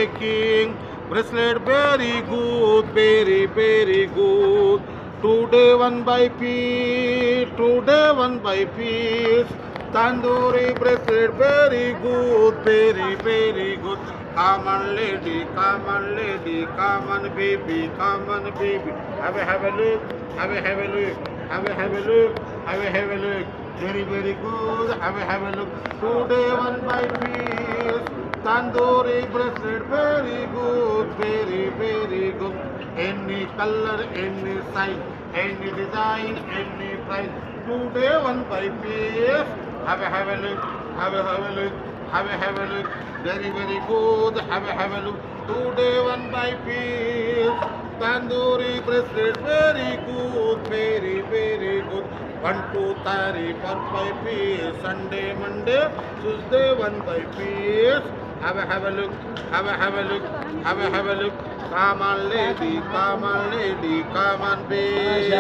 making. Bracelet very good, very good. Today one by piece, today one by piece. Tandoori bracelet very good, very good. Come on lady, come on lady, come on baby, come on baby. Have a look, have a look, have a look, have a look. Very good. Have a look. Today one by piece. Tandoori bracelet very good, very good. Any color, any size, any design, any price. Today one by piece. Have a look. Have a look. Have a look. Very good. Have a look. Today one by piece. Tandoori bracelet very good, very good. 1, 2, 3, 4, 5 piece. Sunday, Monday, Tuesday, 1 by piece. Have a look. Have a look. Have a look. Come on lady, come on lady, come on baby.